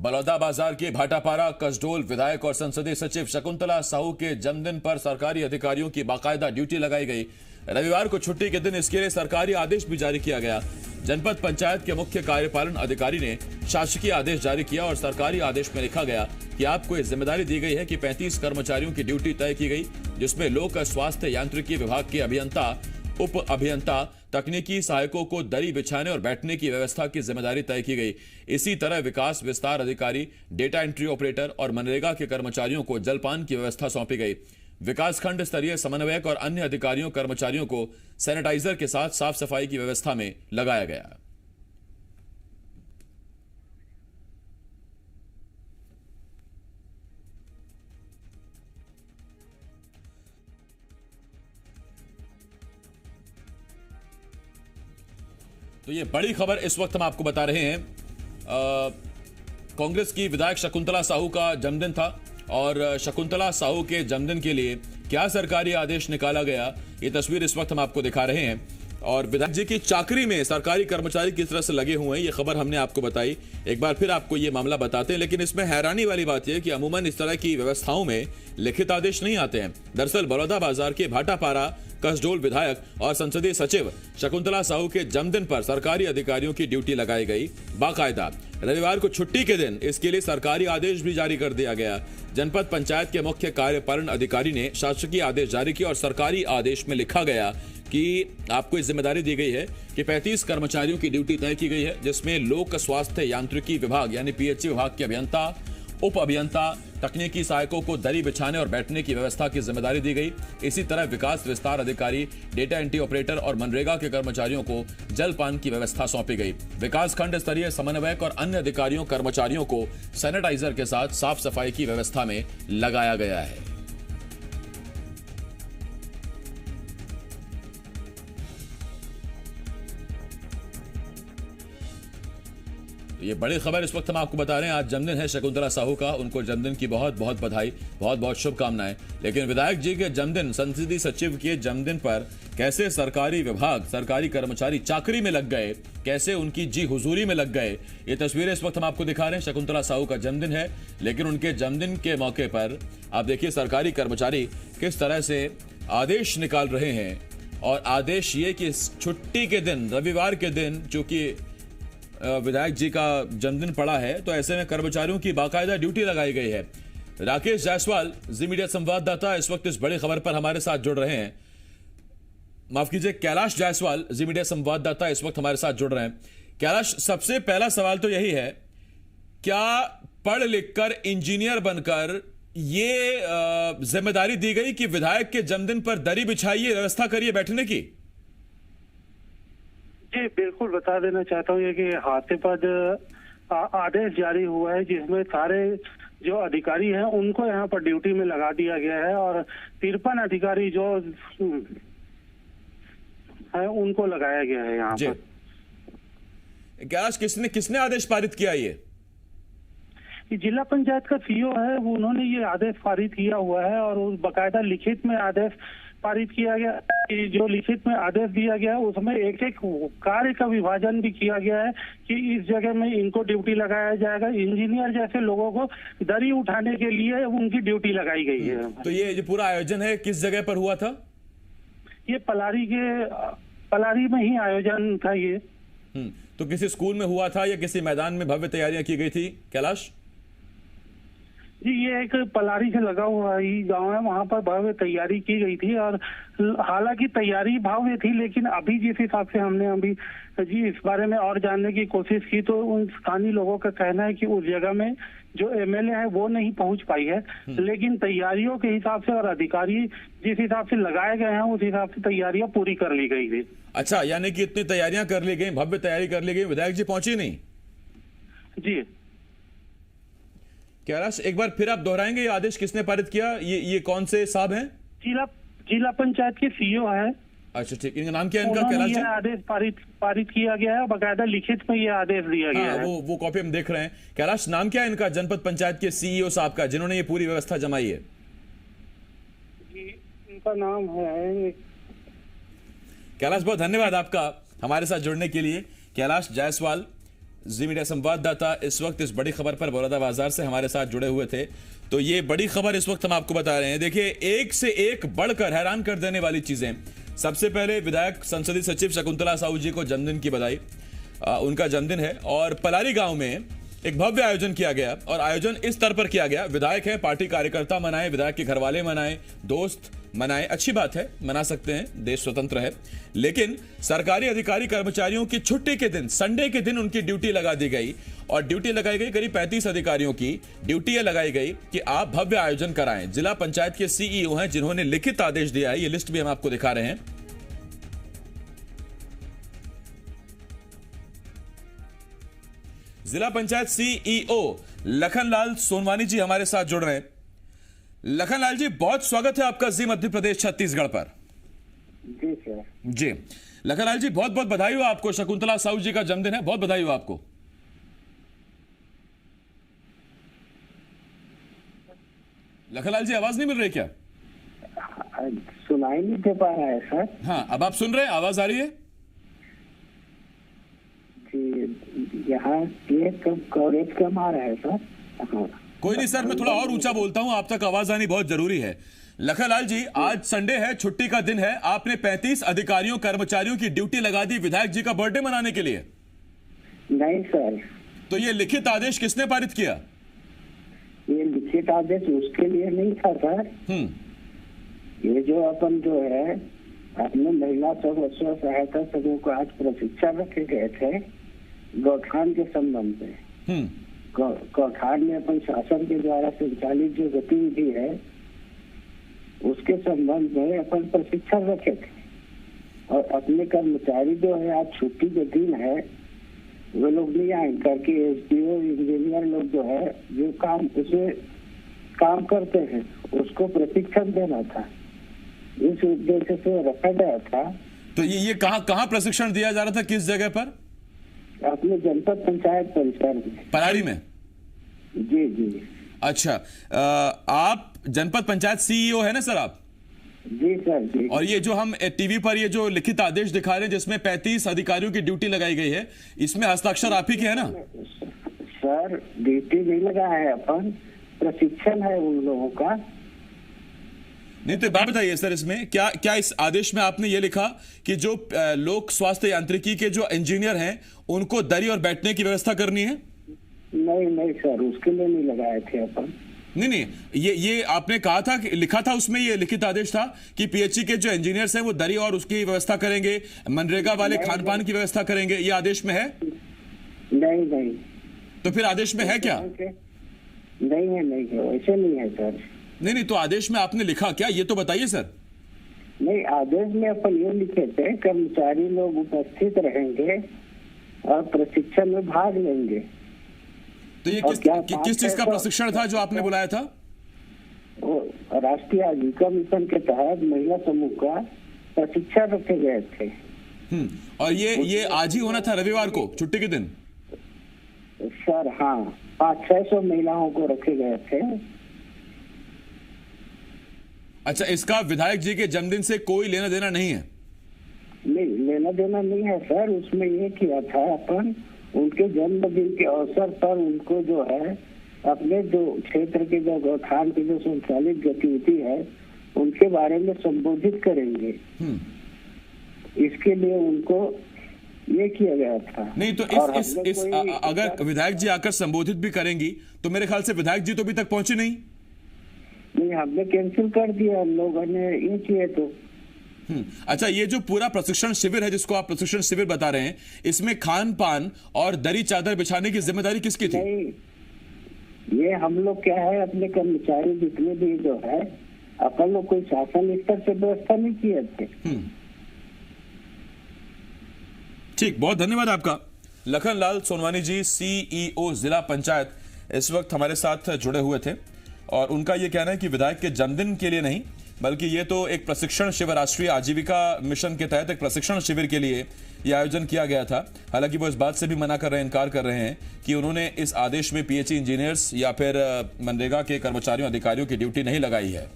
बलौदा बाजार के भाटापारा कसडोल विधायक और संसदीय सचिव शकुंतला साहू के जन्मदिन पर सरकारी अधिकारियों की बाकायदा ड्यूटी लगाई गई। रविवार को छुट्टी के दिन इसके लिए सरकारी आदेश भी जारी किया गया। जनपद पंचायत के मुख्य कार्यपालन अधिकारी ने शासकीय आदेश जारी किया और सरकारी आदेश में लिखा गया कि आपको इस जिम्मेदारी दी गई है कि 35 कर्मचारियों की ड्यूटी तय की गई, जिसमें लोक स्वास्थ्य यांत्रिकी विभाग के अभियंता, उप अभियंता, तकनीकी सहायकों को दरी बिछाने और बैठने की व्यवस्था की जिम्मेदारी तय की गई। इसी तरह विकास विस्तार अधिकारी, डेटा एंट्री ऑपरेटर और मनरेगा के कर्मचारियों को जलपान की व्यवस्था सौंपी गई। विकासखंड स्तरीय समन्वयक और अन्य अधिकारियों कर्मचारियों को सैनिटाइजर के साथ साफ सफाई की व्यवस्था में लगाया गया। तो ये बड़ी खबर इस वक्त हम आपको बता रहे हैं। कांग्रेस की विधायक शकुंतला साहू का जन्मदिन था और शकुंतला साहू के जन्मदिन के लिए क्या सरकारी आदेश निकाला गया, ये तस्वीर इस वक्त हम आपको दिखा रहे हैं। और विधायक जी की चाकरी में सरकारी कर्मचारी किस तरह से लगे हुए हैं, ये खबर हमने आपको बताई। एक बार फिर आपको ये मामला बताते हैं, लेकिन इसमें हैरानी वाली बात यह कि अमूमन इस तरह की व्यवस्थाओं में लिखित आदेश नहीं आते हैं। दरअसल बलौदा बाजार के भाटापारा कसडोल विधायक और संसदीय सचिव शकुंतला साहू के जन्मदिन पर सरकारी अधिकारियों की ड्यूटी लगाई गई बाकायदा। रविवार को छुट्टी के दिन इसके लिए सरकारी आदेश भी जारी कर दिया गया। जनपद पंचायत के मुख्य कार्यपालन अधिकारी ने शासकीय आदेश जारी किया और सरकारी आदेश में लिखा गया कि आपको इस जिम्मेदारी दी गई है कि 35 कर्मचारियों की ड्यूटी तय की गई है, जिसमें लोक स्वास्थ्य यांत्रिकी विभाग यानी पीएचई विभाग के अभियंता, उप अभियंता, तकनीकी सहायकों को दरी बिछाने और बैठने की व्यवस्था की जिम्मेदारी दी गई। इसी तरह विकास विस्तार अधिकारी, डेटा एंट्री ऑपरेटर और मनरेगा के कर्मचारियों को जलपान की व्यवस्था सौंपी गई। विकासखंड स्तरीय समन्वयक और अन्य अधिकारियों कर्मचारियों को सैनिटाइजर के साथ साफ सफाई की व्यवस्था में लगाया गया है। ये बड़ी खबर इस वक्त हम आपको बता रहे हैं। आज जन्मदिन है शकुंतला साहू का, उनको जन्मदिन की बहुत बहुत बधाई, बहुत बहुत शुभकामनाएं। लेकिन विधायक जी के जन्मदिन, संसदीय सचिव के जन्मदिन पर कैसे सरकारी विभाग, सरकारी कर्मचारी चाकरी में लग गए, कैसे उनकी जी हुजूरी में लग गए, ये तस्वीरें इस वक्त हम आपको दिखा रहे हैं। शकुंतला साहू का जन्मदिन है, लेकिन उनके जन्मदिन के मौके पर आप देखिए सरकारी कर्मचारी किस तरह से आदेश निकाल रहे हैं। और आदेश ये कि छुट्टी के दिन, रविवार के दिन, चूंकि विधायक जी का जन्मदिन पड़ा है, तो ऐसे में कर्मचारियों की बाकायदा ड्यूटी लगाई गई है। राकेश जायसवाल, जी मीडिया संवाददाता, इस वक्त इस बड़ी खबर पर हमारे साथ जुड़ रहे हैं। माफ कीजिए, कैलाश जायसवाल, जी मीडिया संवाददाता, इस वक्त हमारे साथ जुड़ रहे हैं। कैलाश, सबसे पहला सवाल तो यही है, क्या पढ़ लिखकर इंजीनियर बनकर ये जिम्मेदारी दी गई कि विधायक के जन्मदिन पर दरी बिछाइए, व्यवस्था करिए बैठने की? जी बिल्कुल, बता देना चाहता हूँ ये कि हाथे पर आदेश जारी हुआ है, जिसमें सारे जो अधिकारी हैं उनको यहाँ पर ड्यूटी में लगा दिया गया है और 53 अधिकारी जो है उनको लगाया गया है यहाँ पर। कैलाश, किसने आदेश पारित किया? ये जिला पंचायत का सीईओ है, उन्होंने ये आदेश पारित किया हुआ है और उस बकायदा लिखित में आदेश पारित किया गया। जो लिखित में आदेश दिया गया उसमें एक एक कार्य का विभाजन भी किया गया है कि इस जगह में इनको ड्यूटी लगाया जाएगा। इंजीनियर जैसे लोगों को दरी उठाने के लिए उनकी ड्यूटी लगाई गई है। तो ये जो पूरा आयोजन है किस जगह पर हुआ था? ये पलारी में ही आयोजन था ये। तो किसी स्कूल में हुआ था या किसी मैदान में भव्य तैयारियां की गई थी कैलाश? जी, ये एक पलारी से लगा हुआ ही गांव है, वहां पर भव्य तैयारी की गई थी और हालांकि तैयारी भव्य थी, लेकिन अभी जिस हिसाब से हमने अभी जी इस बारे में और जानने की कोशिश की तो उन स्थानीय लोगों का कहना है कि उस जगह में जो एमएलए है वो नहीं पहुंच पाई है, लेकिन तैयारियों के हिसाब से और अधिकारी जिस हिसाब से लगाए गए हैं उस हिसाब से तैयारियां पूरी कर ली गई थी। अच्छा, यानी कि इतनी तैयारियां कर ली गई, भव्य तैयारी कर ली गई, विधायक जी पहुंची नहीं? जी कैलाश, एक बार फिर आप दोहराएंगे ये आदेश किसने पारित किया? ये कौन से साहब हैं? जिला पंचायत के सीईओ है। अच्छा ठीक, इनका नाम क्या है? इनका कैलाश, ये आदेश पारित किया गया है, बकायदा लिखित में ये आदेश दिया गया है। वो कॉपी हम देख रहे हैं। कैलाश, नाम क्या है इनका, जनपद पंचायत के सीईओ साहब का, जिन्होंने ये पूरी व्यवस्था जमाई है? जी, इनका नाम है। कैलाश, बहुत धन्यवाद आपका हमारे साथ जुड़ने के लिए। कैलाश जायसवाल, जी मीडिया संवाददाता इस वक्त इस बड़ी खबर पर बड़ौदा बाजार से हमारे साथ जुड़े हुए थे। तो ये बड़ी खबर इस वक्त हम आपको बता रहे हैं। देखिए, एक से एक बढ़कर हैरान कर देने वाली चीजें। सबसे पहले विधायक संसदीय सचिव शकुंतला साहू जी को जन्मदिन की बधाई। उनका जन्मदिन है और पलारी गांव में एक भव्य आयोजन किया गया और आयोजन इस स्तर पर किया गया। विधायक है, पार्टी कार्यकर्ता मनाए, विधायक के घर वाले मनाए, दोस्त मनाए, अच्छी बात है, मना सकते हैं, देश स्वतंत्र है। लेकिन सरकारी अधिकारी कर्मचारियों की छुट्टी के दिन, संडे के दिन उनकी ड्यूटी लगा दी गई और ड्यूटी लगाई गई करीब 35 अधिकारियों की ड्यूटी लगाई गई कि आप भव्य आयोजन कराएं। जिला पंचायत के सीईओ हैं जिन्होंने लिखित आदेश दिया है। ये लिस्ट भी हम आपको दिखा रहे हैं। जिला पंचायत सीईओ लखनलाल सोनवानी जी हमारे साथ जुड़ रहे हैं। लखनलाल जी, बहुत स्वागत है आपका जी मध्य प्रदेश छत्तीसगढ़ पर। जी सर। जी लखनलाल जी, बहुत बहुत बधाई हो आपको। शकुंतला साहू जी का जन्मदिन है, बहुत बधाई हो आपको। लखनलाल जी, आवाज नहीं मिल रही क्या? सुनाई नहीं दे पा रहा है सर। हाँ, अब आप सुन रहे हैं, आवाज आ रही है? जी, यहाँ ये कवरेज कम आ रहा है सर। हाँ। कोई नहीं सर, मैं थोड़ा और ऊंचा बोलता हूं, आप तक आवाज आनी बहुत जरूरी है। लखनलाल जी, आज संडे है, छुट्टी का दिन है, आपने 35 अधिकारियों कर्मचारियों की ड्यूटी लगा दी विधायक जी का बर्थडे मनाने के लिए। नहीं सर। तो ये लिखित आदेश किसने पारित किया? ये लिखित आदेश उसके लिए नहीं था सर। ये जो अपन जो है अपने महिला स्व सहायता समूह को आज प्रशिक्षण रखे गए थे गौठान के संबंध में। गौठान में अपन शासन के द्वारा संचालित जो गतिविधि है उसके संबंध में अपन प्रशिक्षण रखे थे और अपने कर्मचारी जो है आज छुट्टी के दिन है वो लोग नहीं आए करके एसडीओ इंजीनियर लोग जो है जो काम उसमें काम करते हैं उसको प्रशिक्षण देना था, इस उद्देश्य से रखा गया था। तो ये कहाँ प्रशिक्षण दिया जा रहा था, किस जगह पर? अपने जनपद पंचायत परिसर में, पलारी में। जी जी। अच्छा, आप जनपद पंचायत सीईओ है ना सर आप? जी सर जी। और ये जो हम टीवी पर ये जो लिखित आदेश दिखा रहे हैं जिसमें 35 अधिकारियों की ड्यूटी लगाई गई है, इसमें हस्ताक्षर आप ही के है ना? सर ड्यूटी नहीं लगा है, अपन प्रशिक्षण है उन लोगों का। नहीं तो बात बताइए सर, इसमें क्या इस आदेश में आपने ये लिखा कि जो लोक स्वास्थ्य यांत्रिकी के जो इंजीनियर हैं उनको दरी और बैठने की व्यवस्था करनी है? नहीं सर, उसके लिए नहीं लगाए थे अपन। नहीं, ये आपने कहा था कि लिखा था उसमें, ये लिखित आदेश था कि पीएचई के जो इंजीनियर्स हैं वो दरी और उसकी व्यवस्था करेंगे, मनरेगा वाले खान पान की व्यवस्था करेंगे, ये आदेश में है? नहीं। तो फिर आदेश में है क्या? नहीं है, वैसे नहीं है सर। नहीं, तो आदेश में आपने लिखा क्या, ये तो बताइए सर। नहीं, आदेश में अपन ये लिखे थे कर्मचारी लोग उपस्थित रहेंगे और प्रशिक्षण में भाग लेंगे। तो ये किस चीज का प्रशिक्षण था जो आपने बुलाया था? राष्ट्रीय आजीविका मिशन के तहत महिला समूह का प्रशिक्षण रखे गए थे। और ये आज ही होना था, रविवार को, छुट्टी के दिन? सर हाँ, 500-600 महिलाओं को रखे गए थे। अच्छा, इसका विधायक जी के जन्मदिन से कोई लेना देना नहीं है? नहीं, लेना देना नहीं है सर। उसमें ये किया था अपन उनके जन्मदिन के अवसर पर उनको जो है अपने जो क्षेत्र के जो गौठान की जो संचालित गतिविधि है उनके बारे में संबोधित करेंगे। इसके लिए उनको ये किया गया था। नहीं तो अगर विधायक जी आकर संबोधित भी करेंगी तो मेरे ख्याल से विधायक जी तो अभी तक पहुंचे नहीं। हमने कैंसिल कर दिया, लोगों ने ये किए तो। अच्छा, ये जो पूरा प्रशिक्षण शिविर है जिसको आप प्रशिक्षण शिविर बता रहे हैं, इसमें खान पान और दरी चादर बिछाने की जिम्मेदारी किसकी थी? नहीं, ये हम लोग क्या है अपने कर्मचारी जितने भी जो है अपन लोग कोई शासन स्तर से व्यवस्था नहीं किए थे। ठीक, बहुत धन्यवाद आपका। लखनलाल सोनवानी जी, सीईओ जिला पंचायत, इस वक्त हमारे साथ जुड़े हुए थे और उनका यह कहना है कि विधायक के जन्मदिन के लिए नहीं बल्कि ये तो एक प्रशिक्षण शिविर, राष्ट्रीय आजीविका मिशन के तहत एक प्रशिक्षण शिविर के लिए यह आयोजन किया गया था। हालांकि वो इस बात से भी इनकार कर रहे हैं कि उन्होंने इस आदेश में पीएचई इंजीनियर्स या फिर मनरेगा के कर्मचारियों अधिकारियों की ड्यूटी नहीं लगाई है।